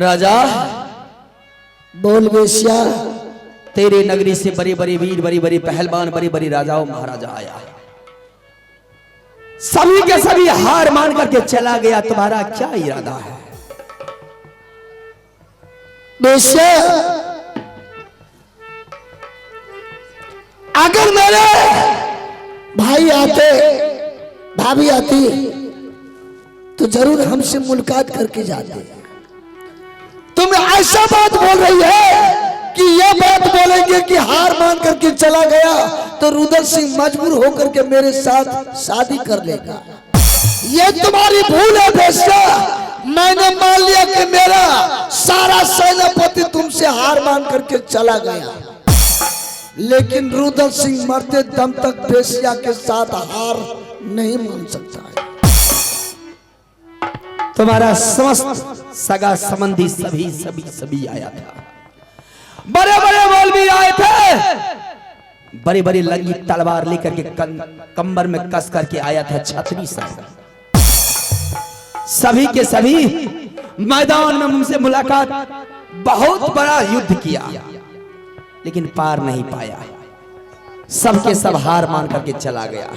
राजा बोल बेशिया, तेरे नगरी से बड़े बड़े वीर, बड़ी बड़ी पहलवान, बड़ी बड़ी राजाओं महाराजा आया, सभी के सभी हार मान करके चला गया। तुम्हारा क्या इरादा है? बेशिया, अगर मेरे भाई आते, भाभी आती तो जरूर हमसे मुलाकात करके जाते। तुम ऐसा बात बोल रही है कि यह बात बोलेंगे कि हार मान करके चला गया तो रुद्र सिंह मजबूर होकर के मेरे साथ शादी कर लेगा। ये तुम्हारी भूल है बेशा। मैंने मान लिया कि मेरा सारा सेनापति तुमसे हार मान करके चला गया, लेकिन रुद्र सिंह मरते दम तक बेशिया के साथ हार नहीं मान सकता है। तुम्हारा समस्त सगा संबंधी सभी सभी सभी आया था, बड़े बड़े मौलवी आए थे, बड़ी बड़ी लंगी तलवार लेकर के कंबर में कस करके आया था छतरी सर। सभी के सभी मैदान में मुझसे मुलाकात, बहुत बड़ा युद्ध किया, लेकिन पार नहीं पाया। सबके सब हार मान करके चला गया।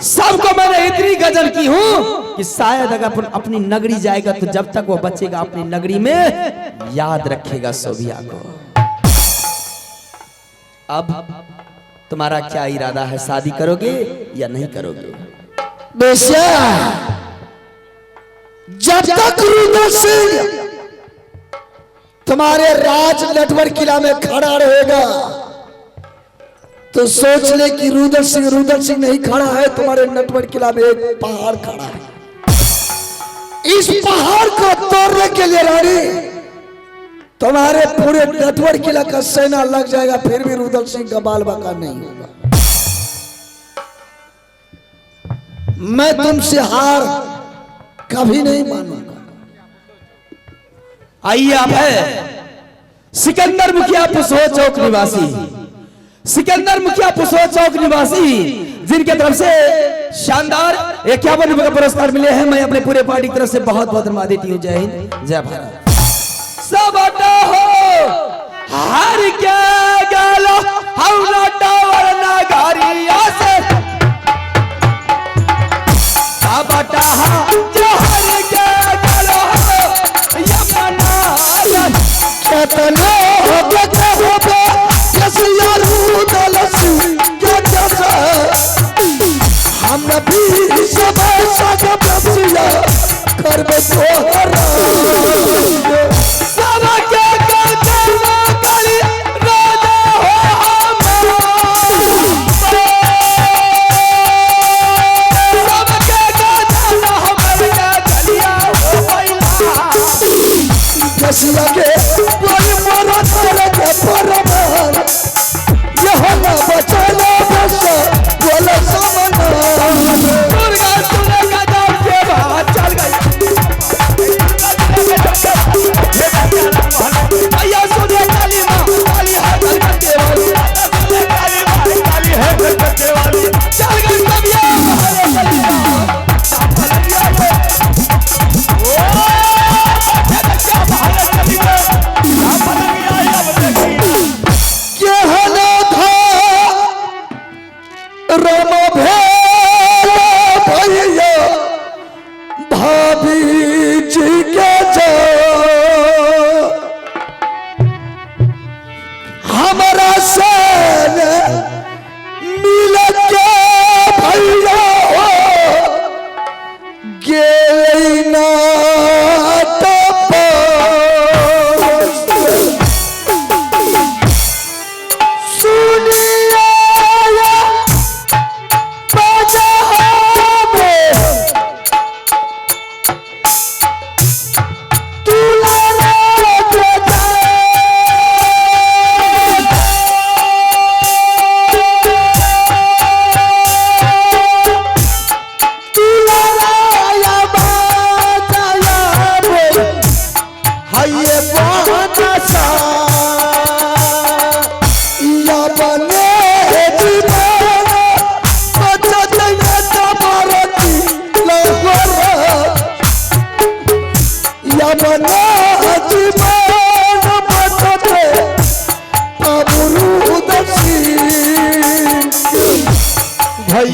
सबको मैंने इतनी गजल की हूं कि शायद अगर अपनी नगरी जाएगा तो जब तक वो बचेगा अपनी नगरी में याद रखेगा सोभिया को। अब तुम्हारा क्या इरादा है? शादी करोगे या नहीं करोगे? बेशिया, जब तक रुद्र सिंह तुम्हारे राज नटवर किला में खड़ा रहेगा तो सोच ले कि रुद्र सिंह नहीं खड़ा है, तुम्हारे नटवर किला में एक पहाड़ खड़ा है। इस पहाड़ को तोड़ने के लिए रानी तुम्हारे पूरे नटवर किला का सेना लग जाएगा, फिर भी रुद्र सिंह का बाल बाका नहीं होगा। मैं तुमसे हार कभी नहीं मानूंगा। आइए, आप है सिकंदर मुखिया पुसो चौक निवासी, सिकंदर मुखिया पुसो चौक निवासी, जिनके तरफ से शानदार 51 रुपए का पुरस्कार मिले हैं। मैं अपने पूरे पार्टी की तरफ से बहुत बहुत धन्यवाद देती हूँ। जय हिंद, जय भारत। सब हो हर क्या गालो हम टावर नगारिया से सब जो हर क्या गालो यमना कितना होबे यसया रुद्र सिंह के जैसा हम भी सब सग बसिया करबे तोहरा। सब के गली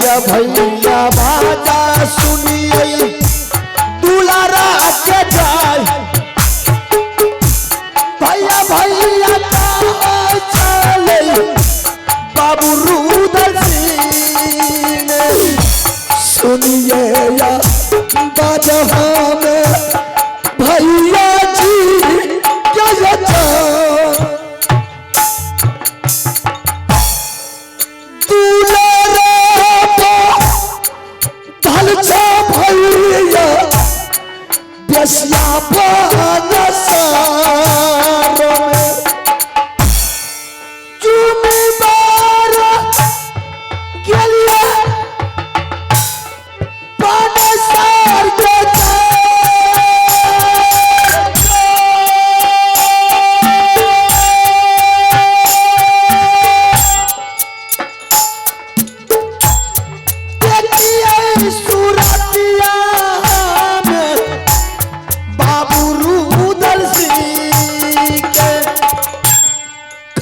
भैया भैया बाजा सुनिए दुलारा के जाए भैया भैया चले बाबू रुदल सिंह सुनिए या बाजा में भैया जी क्या भैया बसिया जुम्मेदार के लिए पानसार के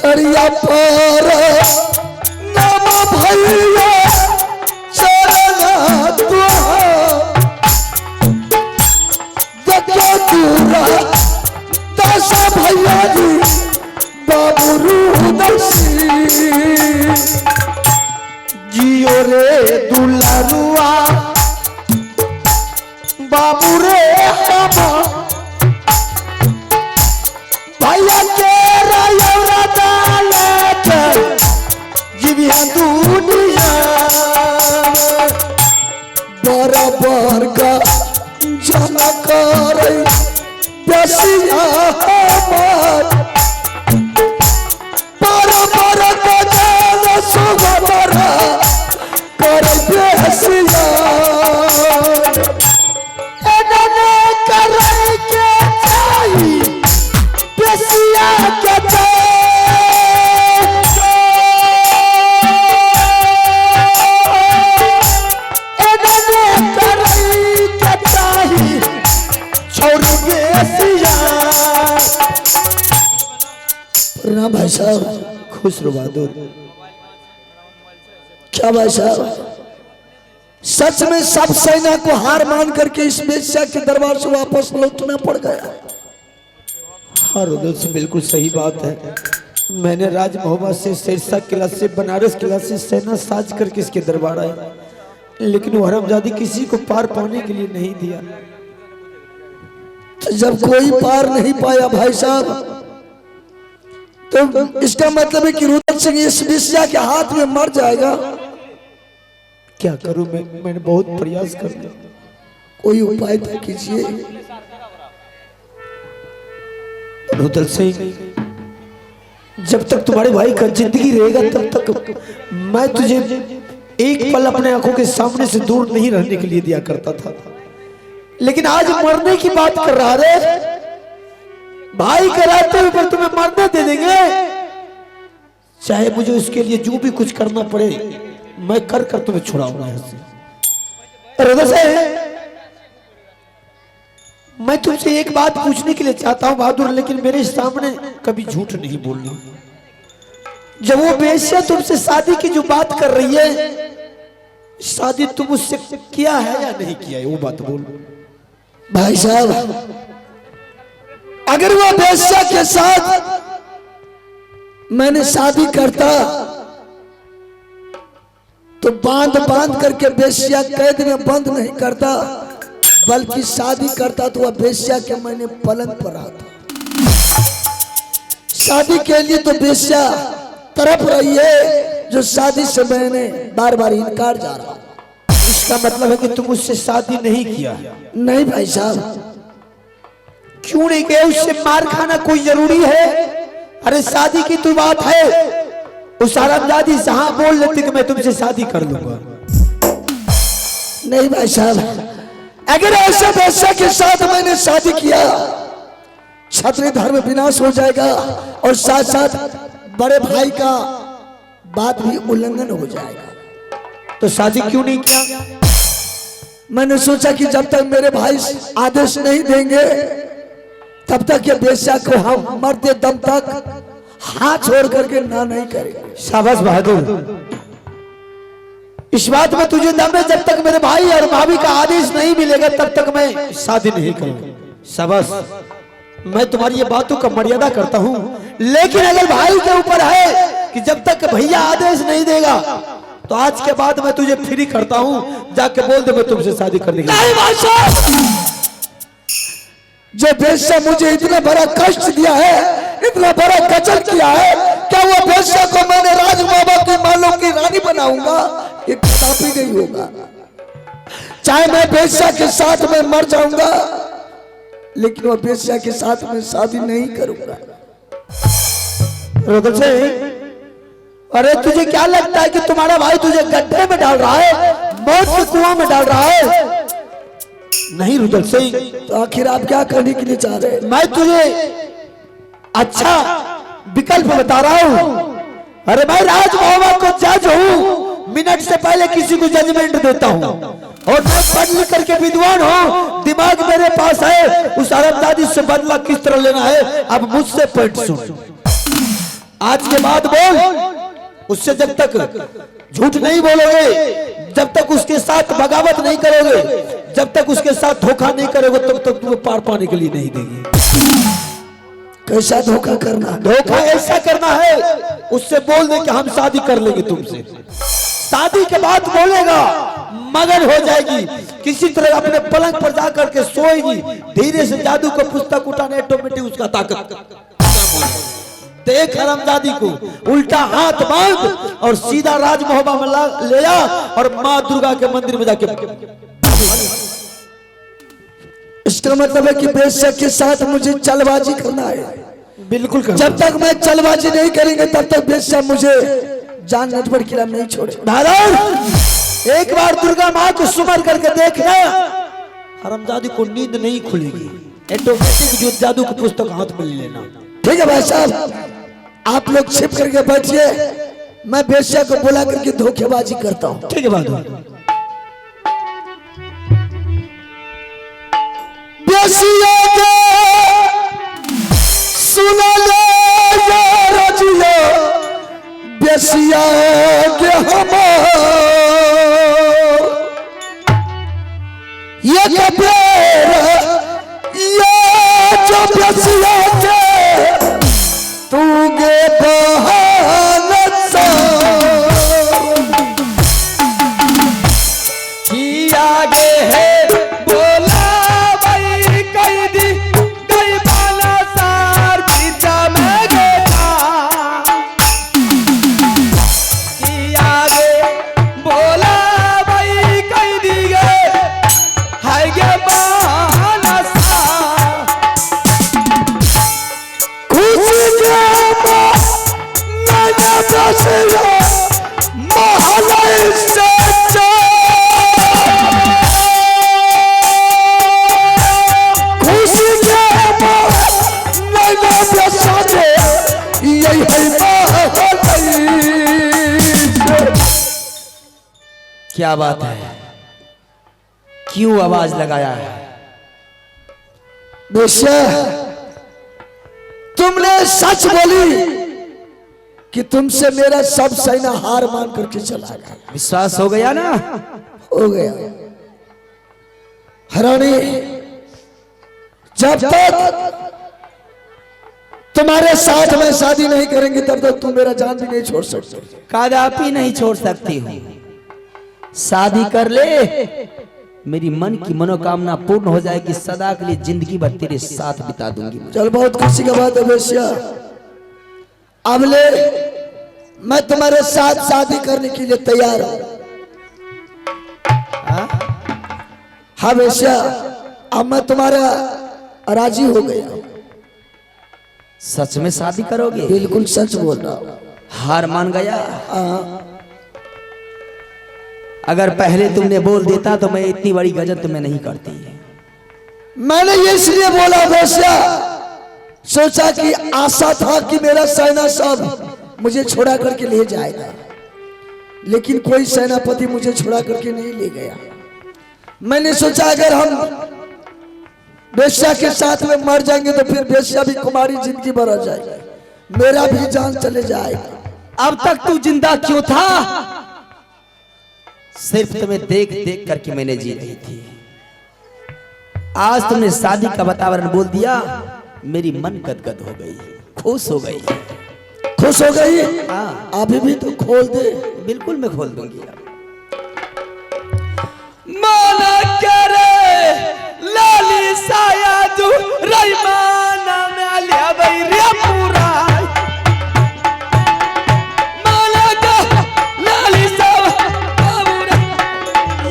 करिया पर नाम भैया चरण देखो दूरा दस भैया जी बाबू रुदल सिंह जियो रे दुलारुआ बाबू रे भैया के दुनिया बराबर का जना कर बसिया बराबर का जना सुबह कर बसिया कर के चाहिए बसिया के प्रणाम भाई साहब खुश रहो बहादुर क्या भाई साहब सच में सब सेना को हार मान करके इस वेश्या के दरबार से वापस लौटना पड़ गया। हाँ रुदल से बिल्कुल सही बात है। मैंने राज मोहब्बत से सिरसा किला से बनारस किला से सेना साज करके इसके दरबार आए, लेकिन वो हरामजादी किसी को पार पाने के लिए नहीं दिया। तो जब कोई पार नहीं पाया भाई साहब तो इसका मतलब है कि रुदल सिंह इस वेश्या के हाथ में मर जाएगा। क्या करूं मैंने बहुत प्रयास कर लिया, कोई उपाय तो कीजिए। रुदल सिंह जब तक तुम्हारे भाई का जिंदगी रहेगा तब तक मैं तुझे एक पल अपने आंखों के सामने से दूर नहीं रहने के लिए दिया करता था, लेकिन आज मरने की बात कर रहा रे। भाई कराते हुए पर तुम्हें मरने दे देंगे, चाहे मुझे उसके लिए जो भी कुछ करना पड़े मैं कर कर तुम्हें छुड़ाऊंगा यहाँ से। मैं तुमसे एक बात पूछने के लिए चाहता हूं बहादुर, लेकिन मेरे सामने कभी झूठ नहीं बोलना। जब वो बेश्या तुमसे शादी की जो बात कर रही है, शादी तुम उससे किया है या नहीं किया है, वो बात बोल। भाई साहब अगर वो बेश्या के साथ मैंने शादी करता तो बांध बांध करके बेश्या कैद में बंद नहीं करता, बल्कि शादी करता तो वह बेश्या के मैंने पलंग पर आता। शादी के लिए तो बेश्या तरफ रही है जो शादी से मैंने बार बार इनकार जा रहा। इसका मतलब है कि तुम उससे शादी नहीं किया? नहीं भाई साहब। क्यों नहीं किया? उससे मार खाना कोई जरूरी है? अरे शादी की तो बात है, उस हरामजादी से हाँ बोल लेती कि मैं तुमसे शादी कर लूंगा। नहीं भाई साहब, अगर ऐसे बेश्या के साथ मैंने शादी किया क्षत्रिय धर्म विनाश हो जाएगा और साथ साथ बड़े भाई का बात भी उल्लंघन हो जाएगा। तो शादी क्यों नहीं किया? मैंने सोचा कि जब तक मेरे भाई आदेश नहीं देंगे तब तक ये बेश्या को हम मरते दम तक हाथ छोड़ करके ना नहीं करेंगे। शाबाश बहादुर, इस बात में तुझे दम है, जब तक मेरे भाई और भाभी का आदेश नहीं मिलेगा तब तक मैं शादी नहीं करूंगा। शाबाश, मैं तुम्हारी ये बातों का मर्यादा करता हूँ, लेकिन अगर भाई के ऊपर है कि जब तक भैया आदेश नहीं देगा तो आज के बाद मैं तुझे फ्री करता हूँ, जाके बोल दे मैं तुमसे शादी करने के लिए। जो बेशा मुझे इतना बड़ा कष्ट दिया है, इतना बड़ा कचल किया है, क्या वो बेशा को मैंने राज बाबा की मालों की रानी बनाऊंगा? ये कदापि नहीं होगा। चाहे मैं बेशा के साथ में मर जाऊंगा, लेकिन वो बेशा के साथ में शादी नहीं करूंगा। रुदल से, अरे तुझे क्या लगता है कि तुम्हारा भाई तुझे गड्ढे में डाल रहा है, मौत के कुआं में डाल रहा है? नहीं रुदल सिंह, तो आखिर आप क्या करने के लिए चाह रहे हैं? मैं तुझे अच्छा विकल्प बता रहा हूँ। अरे मैं राज बाबा को जज हूँ, मिनट से पहले किसी को जजमेंट देता हूँ, और मैं पढ़ लिख करके विद्वान हूँ, दिमाग मेरे पास है। उस अरबदादी से बदला किस तरह लेना है अब मुझसे पॉइंट सुन। आज के बाद बोल, उससे जब तक झूठ नहीं बोलोगे, जब तक उसके साथ बगावत नहीं करोगे, जब तक उसके साथ धोखा नहीं करोगे, तब तक तुम्हें पार पाने के लिए नहीं देंगे। कैसा धोखा करना? धोखा ऐसा करना है, उससे बोल दे कि हम शादी कर लेंगे तुमसे। शादी के बाद बोलेगा, मगन हो जाएगी, किसी तरह अपने पलंग पर जाकर के सोएगी, धीरे से जादू को पुस्तक उठाने ऑटोमेटिक उसका ताकत। देख हरामजादी को, उल्टा हाथ बांध और सीधा राज मोहब्बा में ले आ और माँ दुर्गा के मंदिर में जाके। इसका मतलब है कि बेशक के साथ मुझे चलबाजी करना है। बिल्कुल करना। जब तक मैं चलबाजी नहीं करेंगे तब तक बेशक मुझे जान नटवर किला नहीं छोड़े। एक बार दुर्गा माँ को सुमर करके देखना, हरामजादी को नींद नहीं खुलेगी, ऑटोमेटिक जो जादू की पुस्तक हाथ में ले लेना। ठीक है भाई साहब, आप लोग छिप करके बैठिए, मैं बेशक को बुला करके धोखेबाजी करता हूँ। ठीक है बात। बेसिया के सुना ले रजिया, बेसिया के हमार ये कबीर, ये जो बेसिया के तू गे बहानत सा कि आगे है बोला भाई कैदी गई बाला सार पीछा में गेटा, कि आगे बोला भाई कैदी गए है गे बाला सार। खुशी के मैंने बसिया महल से क्या बात है, क्यों आवाज लगाया है? बेशा तुमने सच बोली कि तुमसे मेरा सब सेना हार मान करके चला गया। विश्वास हो गया ना? हो गया। हरानी, जब तक तुम्हारे साथ में शादी नहीं करेंगे तब तक तुम मेरा जान भी नहीं छोड़ सकते। कदापि नहीं छोड़ सकती हूँ। शादी कर ले, मेरी मन की मनोकामना पूर्ण हो जाएगी, सदा के लिए जिंदगी भर तेरे साथ बिता दूंगी। चल, बहुत खुशी की बात है बेशिया। अब ले, मैं तुम्हारे साथ शादी करने के लिए तैयार हूं। हाँ बेशिया, अब मैं तुम्हारा राजी हो गया। सच में शादी करोगे? बिल्कुल सच बोल रहा हूं। हार मान गया? अगर पहले तुमने बोल देता तो मैं इतनी बड़ी गजल तुम्हें नहीं करती। मैंने ये इसलिए बोला बेशिया, सोचा कि आशा था कि मेरा सेना सब मुझे छोड़ा करके ले जाएगा, लेकिन कोई सेनापति मुझे छोड़ा करके नहीं ले गया। मैंने सोचा अगर हम बेश्या के साथ में मर जाएंगे तो फिर बेश्या भी कुमारी जिंदगी भर रह जाएगी, मेरा भी जान चले जाएगा। अब तक तू जिंदा क्यों था? सिर्फ तुम्हें देख देख करके मैंने जी रही थी। आज तुमने शादी का वातावरण बोल दिया, मेरी मन गदगद हो गई, खुश हो गई। खुश हो गई? हाँ। अभी भी तो खोल दे। बिल्कुल मैं खोल दूंगी। माना करे लाली साया तू रईमाना में आलिया बैरिया पूरा। माना का लाली साया पूरा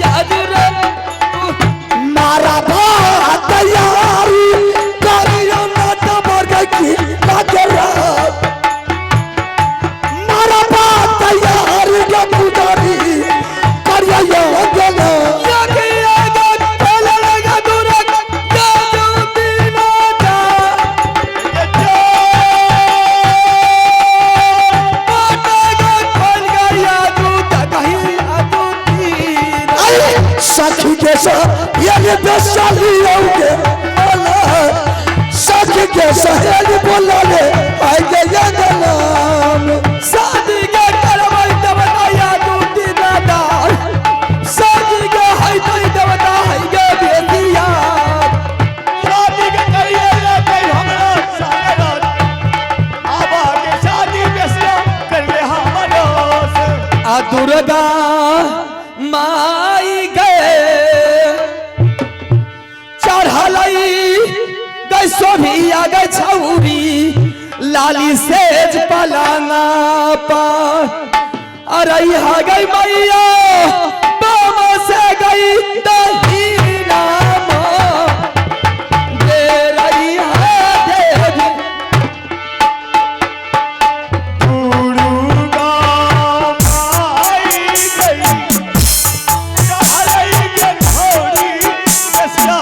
याद रे मारा बात तैयारी करियो ना डबर की लागरा। मारा बात तैयारी के पुजारी करियो गला। सखी के साथ ये बेसाली आओगे सखी के सहेली बोला ले आगे ये नाम। शादी के करवई दवताया दूती दादा, शादी के है तई दवता है गे बेटिया। शादी के करिए ले कई हमरा सागरत आबा के शादी बेसिया कर ले हमरो से। आ दुर्गा माई गए चढ़लई गई सोभी आ गई छौरी लाली सेज पलाना पर। अरे हा गई मैया बामा से गई दहीना दे रही है देवी। दुर्गा माई गई चढ़ई के घोड़ी बेसिया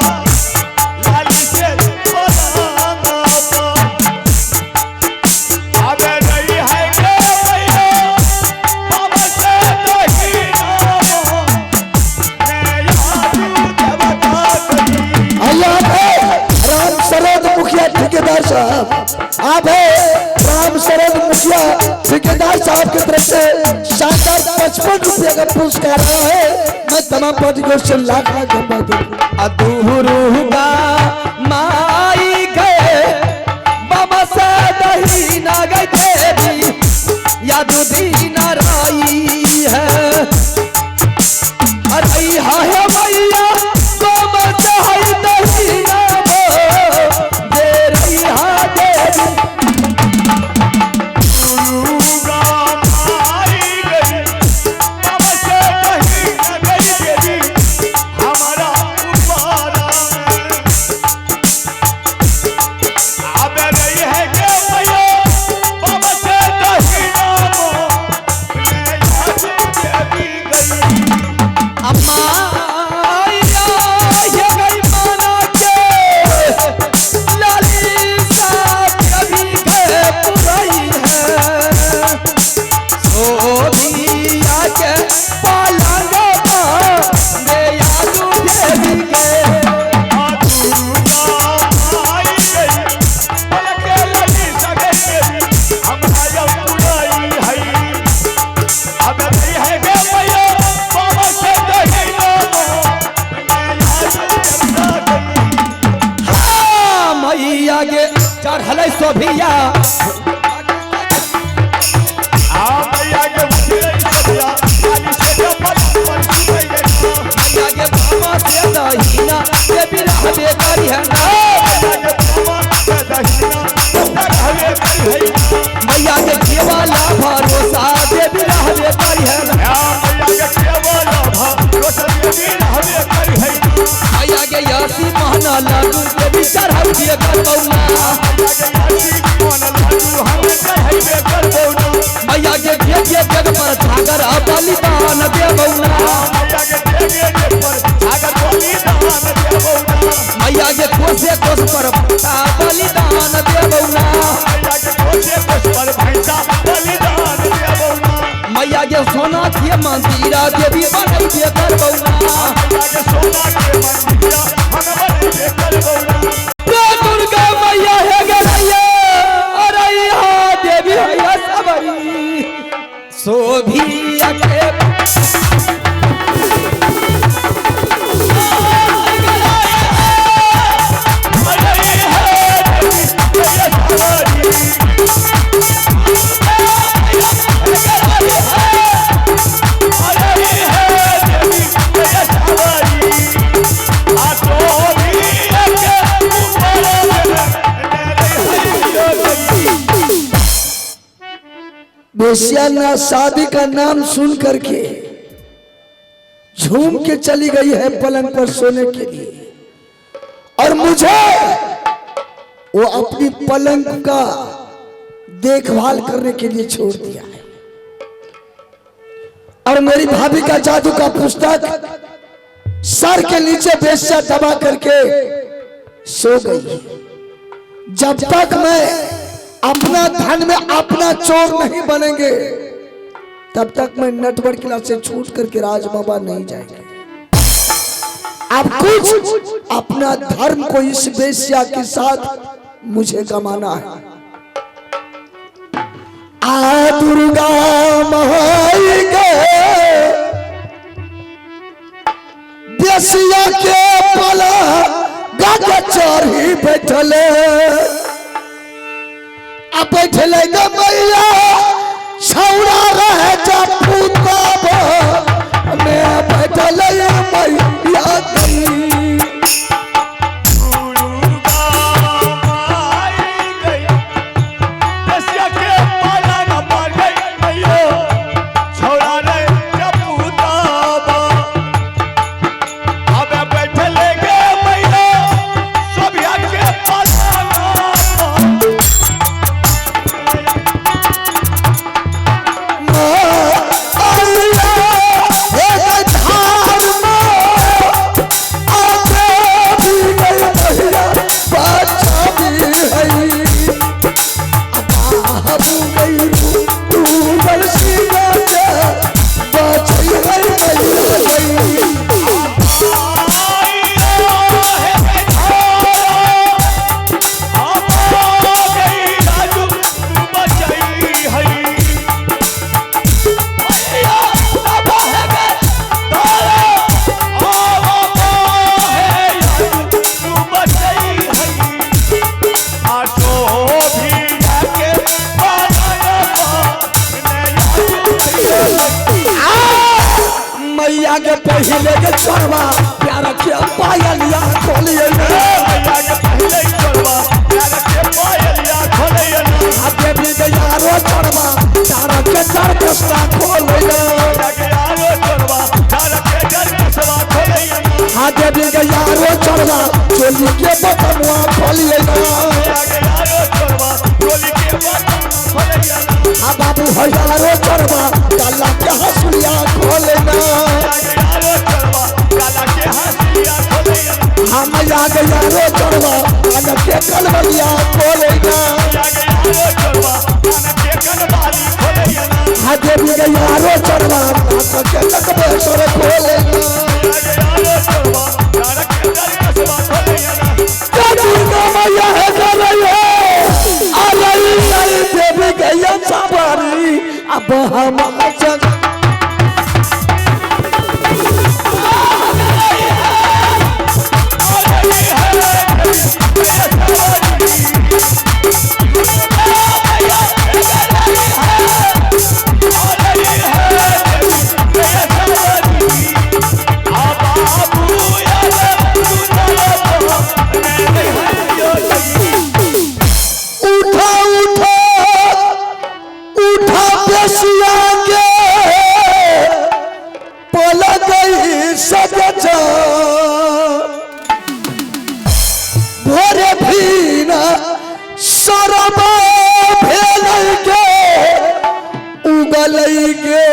लाली से पलाना पर। आवे रही है के मैया बाबा से दही नाम मैं याद देवता करी। अल्लाह है राम शरद मुखिया ठेकेदार साहब। आप है राम शरद मुखिया ठेकेदार साहब की तरफ से शानदार 55 रुपये का पुरस्कार आया है। मैं तमाम पार्टी को से लाख धन्यवाद दूंगा। अधूरुगा माई गए बाबा से दही ना गई देवी या दूधी ना राई है। अरे है मैया बाबा से है दही ना दे रही है देवी। दुर्गा माई गई बाबा से कहीं न गई देवी हमारा उपारा में। आवे रही है के मैया बाबा से कहीं नाम मैं याद देवी गई। अम्मा ये गई माना के लाली साहब कभी के पुरई है। सोभिया के पलंग पर दे यादू देवी के। दुर्गा माई गई पलके लगी सगे देवी हमारा उड़ाई है। अब नहीं है के मैया बाबा से कहीं नाम मैं याद देवता करी। हाँ मैया के चढ़ल सोभिया मैया के उठिले सदिया खाली से जपत पर गई मैया के बाबा से दहीना देवी रहबे करी है ना। मैया के बाबा से दहिना रहबे करी है। मैया के केवला भरोसा देवी रहबे करी है ना। मैया के केवल भरोसा देवी रहबे करी है। मैया के यासी महना लाडू देवी चढ़ाइए करबौना। मैया के जग पर छागर आ बलिदान देबौना। मैया के कोसे कोस पर भक्ता बलिदान देबौना। मैया के सोना के मंदिरा देवी बनैबे करबौना। दुर्गा मैया है गैया अरे यहाँ देवी है सबरी सोभिया के बेसिया ना शादी का नाम सुन करके झूम के चली गई है पलंग पर सोने के लिए, और मुझे वो अपनी पलंग का देखभाल करने के लिए छोड़ दिया है। और मेरी भाभी का जादू का पुस्तक सर के नीचे बेस्या दबा करके सो गई है। जब तक मैं अपना धन में अपना चोर नहीं बनेंगे तब तक मैं नटवर किला से छूट करके राजबाबा नहीं जाएंगे। अब कुछ अपना धर्म को इस बेस्या के साथ मुझे गमाना है। आ दुर्गा महाई के बेसिया के पला गागा चढ़ी बैठले, अब बैठले ग मैया छौड़ा रहे जब पुतब में बैठले मैया गई। के पहले के चढ़वा प्यार के पायलिया खोलिए मैया के पहले चढ़वा प्यार के पायलिया खोलिए आगे भी के यारो चढ़वा प्यार के चढ़ के सवा खोलिए आगे यारो चढ़वा प्यार के चढ़ के सवा खोलिए आगे भी के यारो चढ़वा चोली के बटनवा खोलिए आगे यारो चढ़वा चोली के बटन खोलिए आ बाबू हजारो चढ़वा काला के हंसुलिया खोलिए हम याद यारो चढ़वा काला के कलवरिया खोलेगा आगे भी यारो चढ़वा काला के ककबेश्वर खोलेगा दुर्गा मैया है गरैया अरे देवी गैया सवारी अब हम जग भोरे भीन सरबा भेल के उगल के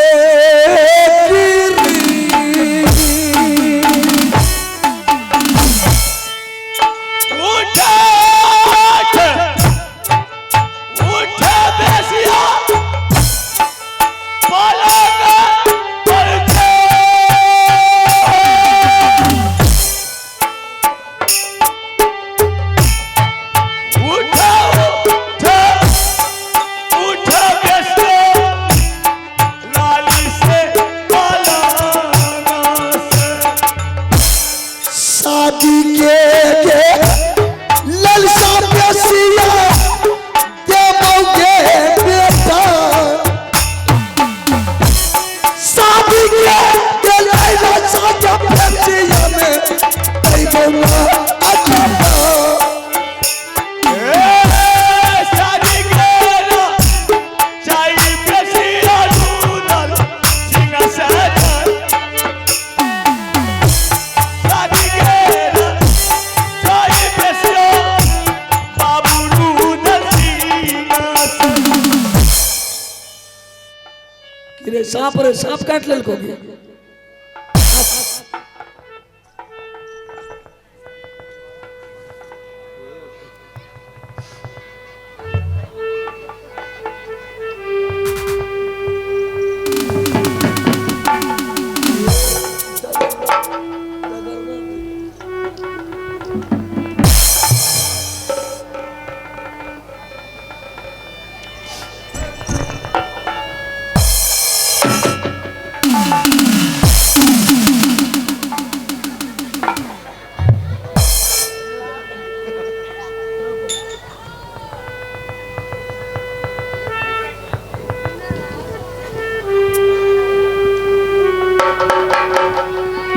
रे सांप काट लेल को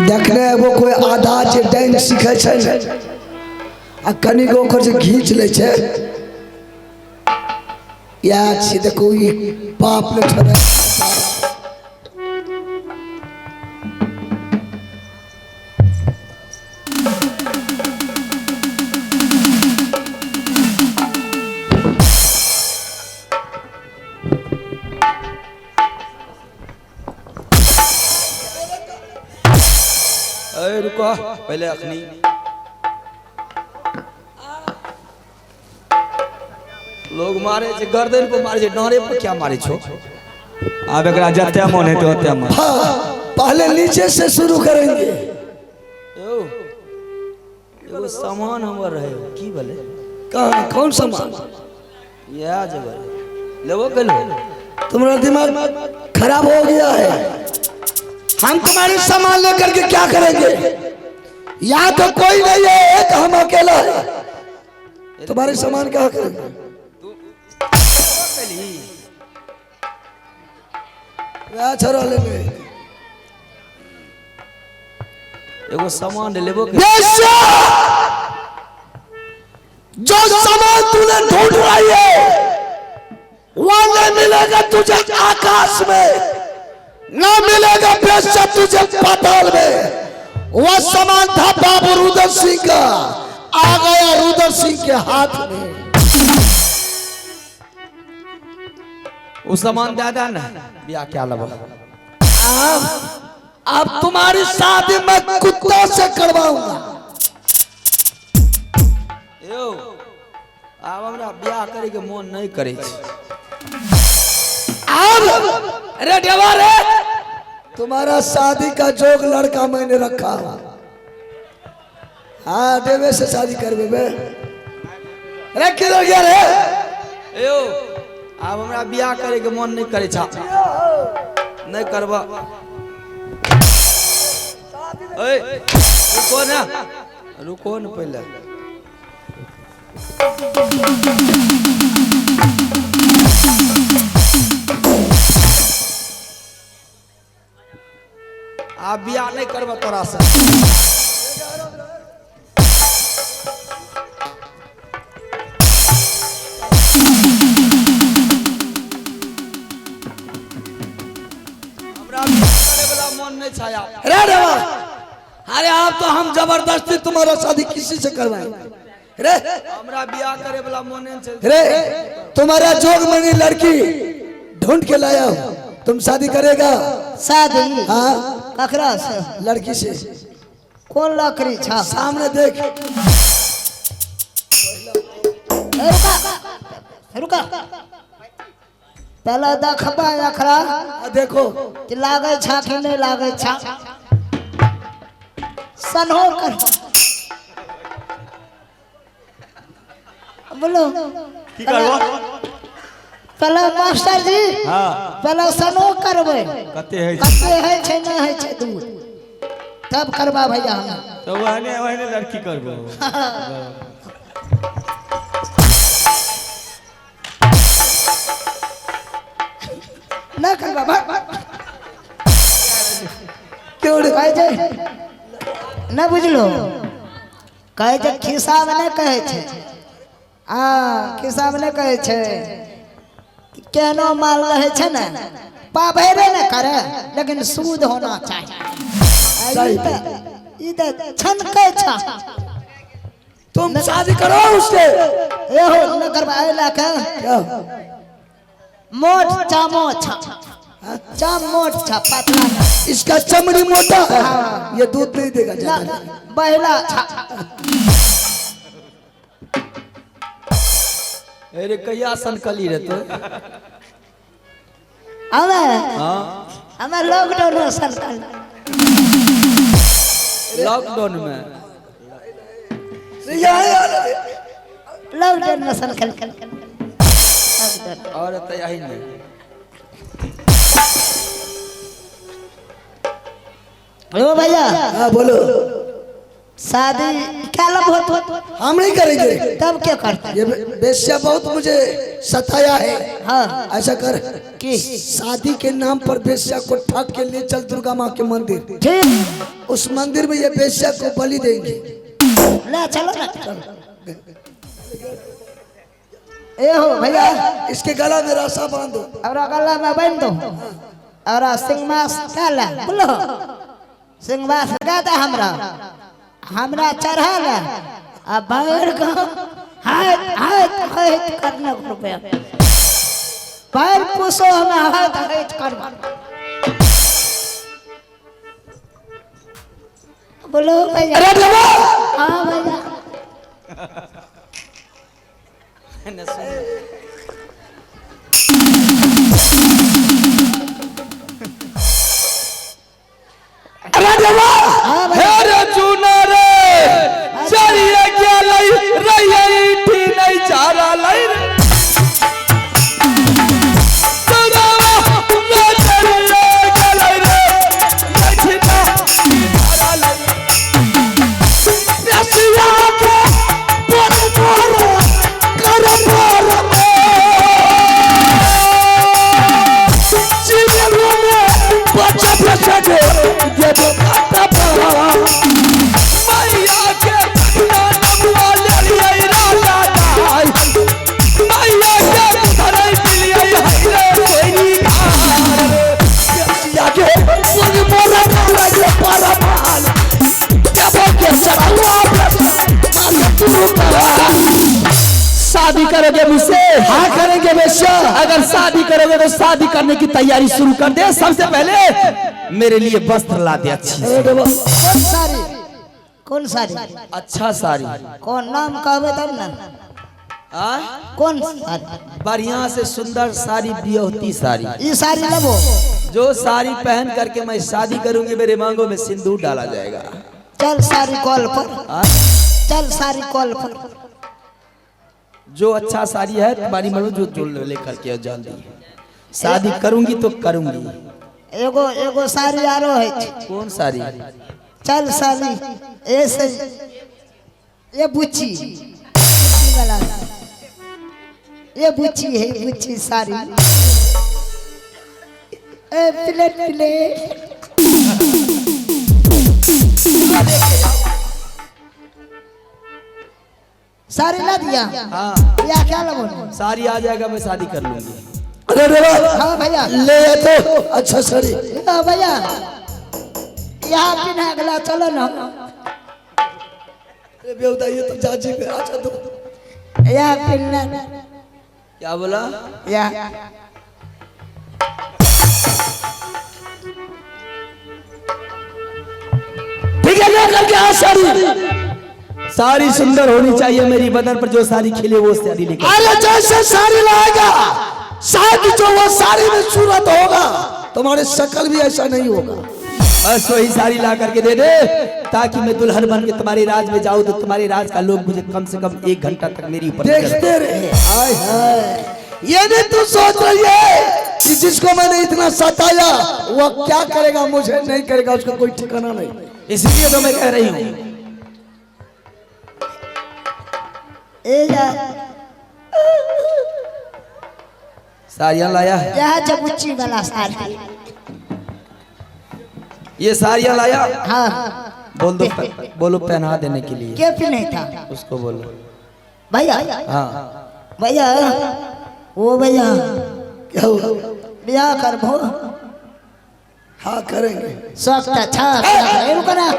देखने एगो कोई आधा जे डांस सीखे छै ने आ कनी गो ओकर जे घींच ले छै या छी देखो ई पाप ने छोड़े अरे रुको पहले अखनी लोग मारे जे गर्दन को मारे जे डांरे पर क्या मारे छो अब एकरा जत्ते मन है तो ओत्ते मन। हाँ पहले नीचे से शुरू करेंगे। यो एगो सामान हमर रहे की बोले कहाँ कौन सामान यह जगह लेवो कलो तुम्हारा दिमाग खराब हो गया है। हम तुम्हारे सामान लेकर के क्या करेंगे? यहाँ तो कोई नहीं है, एक हम अकेला है। तुम्हारे सामान क्या करेंगे? छोड़ा लेंगे एगो सामान लेबो जो सामान तूने ढूंढ रही है वह नहीं मिलेगा तुझे आकाश में, ना मिलेगा बेशक तुझे पाताल में। वह सामान था बाबू रुद्र सिंह का, आ गया रुद्र सिंह के हाथ में। उस सामान दादा ना बिया क्या लबा अब तुम्हारी शादी मैं कुत्तों से करवाऊंगा। यो अब हमरा बियाह करे के मन नहीं करे अरे देवा रे, तुम्हारा शादी का जोग लड़का मैंने रखा। हाँ देवे से शादी करवे बे। अरे किधर गया रे? यो अब हमरा बियाह करे के मन नहीं करे छा, नहीं करबा। ओए रुको ना, रुको ना पहले। आप बियाह नहीं करबा तोरा से। हमरा बियाह करे वाला मन नहीं छाया। अरे देवा, अरे आप तो हम जबरदस्ती तुम्हारा शादी किसी से करवाएंगे। रे हमरा बियाह करे वाला मन नहीं छे। रे तुम्हारा जोग मैंने लड़की ढूंढ के लाया हूँ, तुम शादी करेगा? शादी हाँ ककरा से? लड़की से। कौन लकड़ी छा? सामने देख। ए, रुका पहले देखबा अखरा देखो कि लागे छा कि नहीं लागे छा। सनो कर बोलो की करबो? पहले मास्टर जी हां पहले सनो करबे कते है कते है छे ना है छे दूर तब करबा भैया हम तो वहने लड़की करबो। ना करबा क्यों रे? कहे छे ना बुझलो, कहे छे खिस्सा में नहीं कहे छे। खिस्सा में नहीं कहे छे केनो माल रहे छे ना पाभेरे न करे लेकिन सूद होना चाहिए। ई त छनके छा। तुम शादी करो उससे। ए हो न करबा ए लाके क्या? मोट चामो छा। चम मोट छा पतला इसका चमड़ी मोटा है, ये दूध नहीं देगा ज्यादा। बहला छा अरे कहिया सनकली रे तो हमें लॉकडाउन में सरकार लॉकडाउन में लॉकडाउन में सरकार और तो यही नहीं। ओ भैया हाँ बोलो। शादी क्या लब हो हम नहीं करेंगे, तब क्या करते ये बेश्या बहुत मुझे सताया है। हाँ ऐसा कर कि शादी के नाम पर बेश्या को ठग के ले चल दुर्गा माँ के मंदिर, ठीक उस मंदिर में ये बेश्या को बलि देंगे। ले चलो ना ए हो भैया इसके गला में रासा बांधो। और गला में बांध दो और सिंहमास काला बोलो सिंहमास गाता हमरा चढ़ा ला अब बाहर को हाथ हाथ हाथ करने को रुपया पैर पुसो हमें हाथ हाथ करना बोलो भैया हाँ भैया हेरे चुना रे चलिए क्या लई रही थी नहीं चारा लई रे चुनावा मैं चलिए क्या लई रे नहीं चारा लई रसिया के पर कर जीवन में बचा बचा दे ये तो मैया के नाम वाले लिए राजा दाई मैया के धरई के लिए हरे कोई घाट के कोई मोरा वाला ये परमाल जब के चला शादी करोगे मुझसे? हाँ करेंगे बेश्या। अगर शादी करोगे तो शादी करने की तैयारी शुरू कर दे। सबसे पहले मेरे लिए वस्त्र ला दे अच्छी कौन सारी कौन सारी अच्छा साड़ी कौन नाम कहबे तब ना कौन सारी बढ़िया से सुंदर साड़ी बियोहती साड़ी ये सारी लेबो जो साड़ी पहन करके मैं शादी करूंगी मेरे मांगों में सिंदूर डाला जाएगा। चल सारी कॉल पर चल सारी कॉल पर जो अच्छा साड़ी है तुम्हारी मनो जो जोड़ लेकर के जल्दी शादी करूंगी तो करूंगी। एगो सारी आरो है कौन साड़ी? चल सारी ऐसे ये बुच्ची वाला ये बुच्ची है बुच्ची सारी ए प्लेट प्लेट सारी ला दिया हाँ या क्या लगो साड़ी आ जाएगा मैं शादी कर लूंगी। अरे रे हाँ भैया ले तो अच्छा साड़ी। हाँ भैया यहाँ पिना गला चलो ना अरे बेवदा ये तो चाची पे अच्छा तो यहाँ पिना क्या बोला? या ठीक है लेकर के आ साड़ी। साड़ी सुंदर होनी चाहिए मेरी बदन पर जो साड़ी खिले वो साड़ी लेकर। अरे जैसे साड़ी लाएगा शायद जो वो साड़ी में सूरत होगा तुम्हारे शक्ल भी ऐसा नहीं होगा। बस वही साड़ी ला करके दे दे ताकि मैं दुल्हन बन के तुम्हारे राज में जाऊं तो तुम्हारे राज का लोग मुझे कम से कम 1 घंटा तक मेरी ऊपर देखते रहे। हाय हाय ये भी तू सोच रही है कि जिसको मैंने इतना सताया वो क्या करेगा मुझे नहीं करेगा उसका कोई ठिकाना नहीं। इसलिए तो मैं कह रही हूँ साड़ियाँ लाया है। यहाँ चबुच्ची वाला साड़ी ये साड़ियाँ लाया हाँ बोलो पहना देने के लिए। क्या भी नहीं था उसको बोलो भैया हाँ भैया ओ भैया क्या हुआ? ब्याह करबो हाँ करेंगे। सब अच्छा रुको ना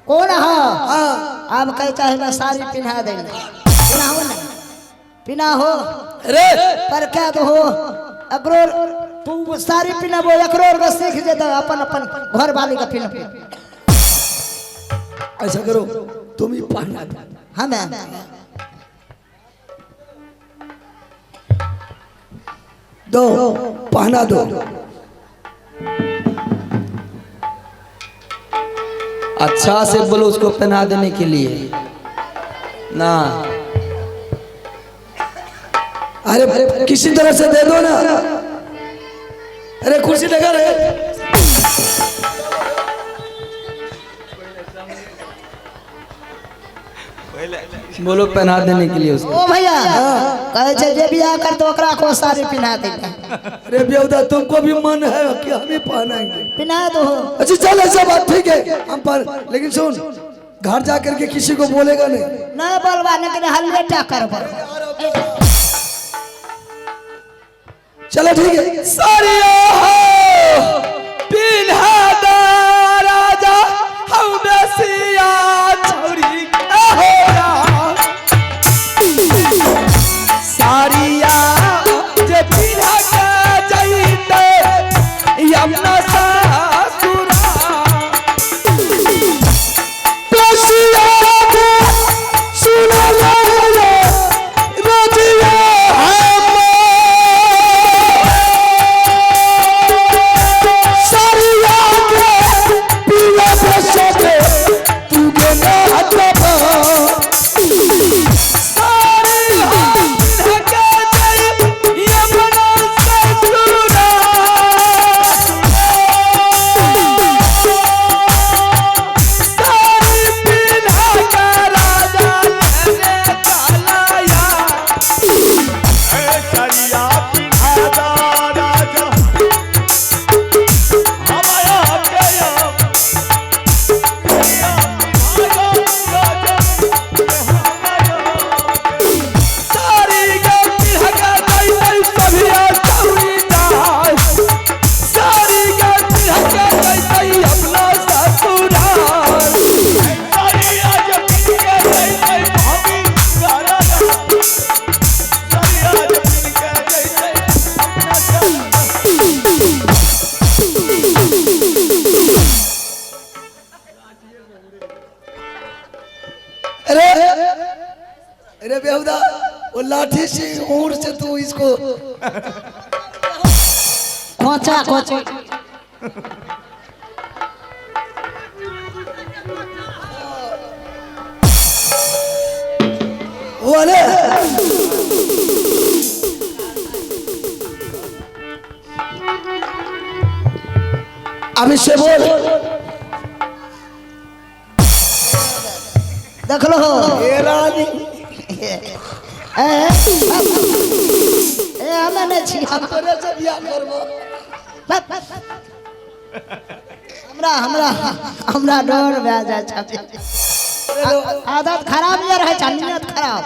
कौन हाँ अब कहता है मैं साड़ी पिन्हा देंगे पिन्हा हो ना पिन्हा हो अरे पर क्या तो हो अग्रो तू सारी पिनबो एकरो और सीख जे तो अपन अपन घर वाली का पिन ऐसा करो तुम ही पहना दो। हम दो पहना दो। अच्छा से बोलो उसको पहना देने के लिए ना। अरे किसी तरह से दे दो ना। अरे कुर्सी लगा रहे। बोलो पहना देने के लिए उसको। ओ भैया कहे छे जे बियाह कर तो ओकरा को सारी पिना दे। अरे बेहुदा तुमको भी मन है कि हम ही पहनाएंगे? पिना दो। अच्छा चल ऐसा बात ठीक है हम पर, लेकिन सुन घर जा करके किसी को बोलेगा नहीं। नहीं बोलवा लेकिन हलवेटा करबो। चलो ठीक है। सारिया पिन्हा दा राजा हम बेसिया छौरी होया सारिया जे पिन्हा के जाइते यमुना सासुरा बेसिया के सुना ले रजिया अरे बेहुदा वो लाठी से ऊँट से तू इसको कोचा कोचा वो ने अब इससे बोल देख लो ये रानी ए हमें नहीं छी हम तोरे से बियाह करबो। हमरा हमरा हमरा डर भए जाय छै। आदत खराब ये रहे छै, नियत खराब।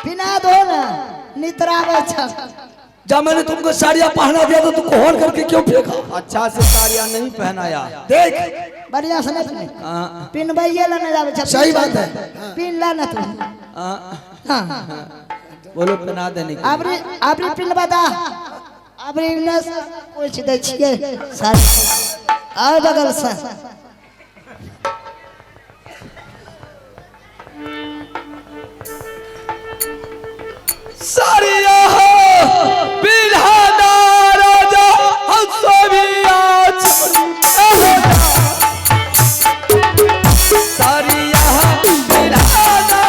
बिना दो ना नितरावे छ। जब मैंने तुमको साड़ियाँ पहना दिया तो तुमको होन करके क्यों फेंका? अच्छा से साड़ियाँ नहीं पहनाया। देख बढ़िया से नहीं पिन भैया लेने जावे छ। सही बात है। पिन ला ना तू। हां बोलो पहना देने के अबरी अबरी पिन बता। अबरी ने पूछ दे छिए सारी आ बगल से सारिया पिन्हा राजा हम सोबिया सारिया पिन्हा राजा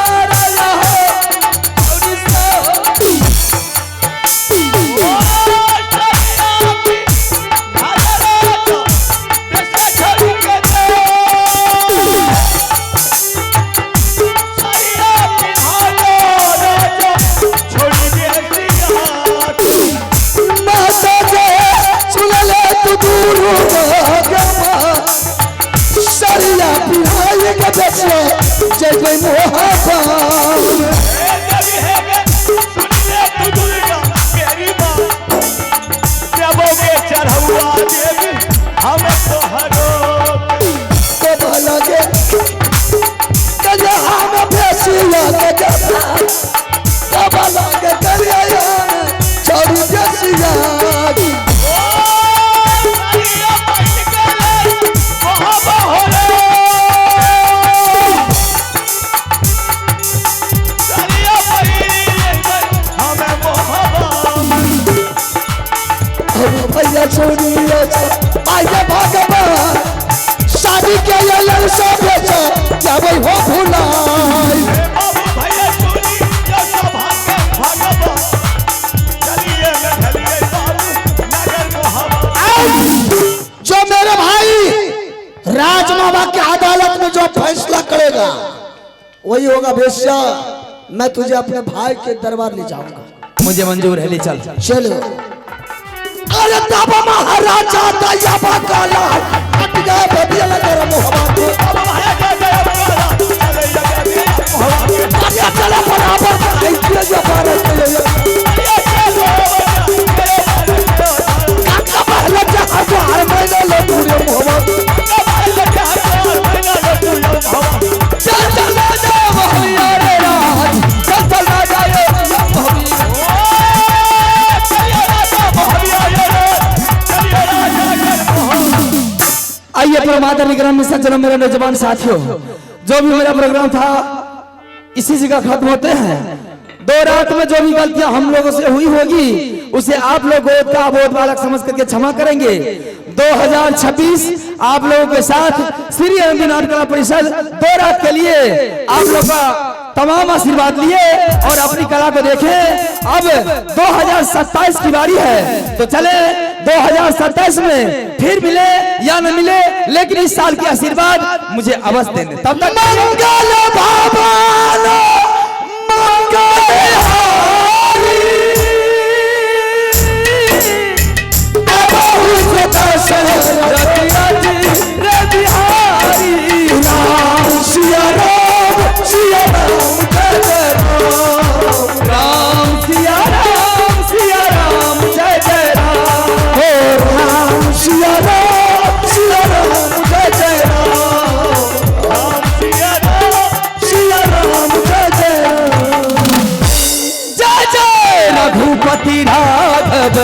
जय कोई मोहा बाबू भैया सुनिए आइए भगवान शादी के ये ललसा बेचा क्या वही हो भुलाई बाबू भैया चोरी या सब भगवान चलिए मैं ढलिए बाबू नगर को हवा जो मेरे भाई राज बाबा की अदालत में जो फैसला करेगा वही होगा बेशा। मैं तुझे अपने भाई के दरबार ले जाऊंगा। मुझे मंजूर है, ले चल। चलो। अरे दाबा महाराजा दयाबा काला हट गया बदिया लगा मोहब्बत को बाबू भैया चले अच्छा चला बराबर देखिए जो भारत के लिए काका पहले जहां जो हर महीने ले पूरे मोहब्बत चल चल राजा भैया रे राज, चल चल राजा ये आइए परमात्मा निगरान में सज्जनों मेरे नौजवान साथियों, जो भी मेरा प्रोग्राम था इसी जगह खत्म होते हैं। 2 रात में जो भी गलतियां हम लोगों से हुई होगी उसे आप लोग गोद का बोध बालक समझ करके क्षमा करेंगे। 2026 आप लोगों के साथ श्री अरविंद नाट्य कला परिषद 2 रात के लिए आप लोग का तमाम आशीर्वाद लिए और अपनी कला को देखें। अब 2027 की बारी है, तो चले 2027 में फिर मिले या न मिले, लेकिन इस साल की आशीर्वाद मुझे अवश्य देने। तब तक मंगल भवन मंगल हारी बहुत दशरथ रे बिहारी राम सिया राम जय जय राम सिया राम जय जय राम। हो राम सिया राम जय जय राम सिया राम जय जय राम जय जय रघुपति राघव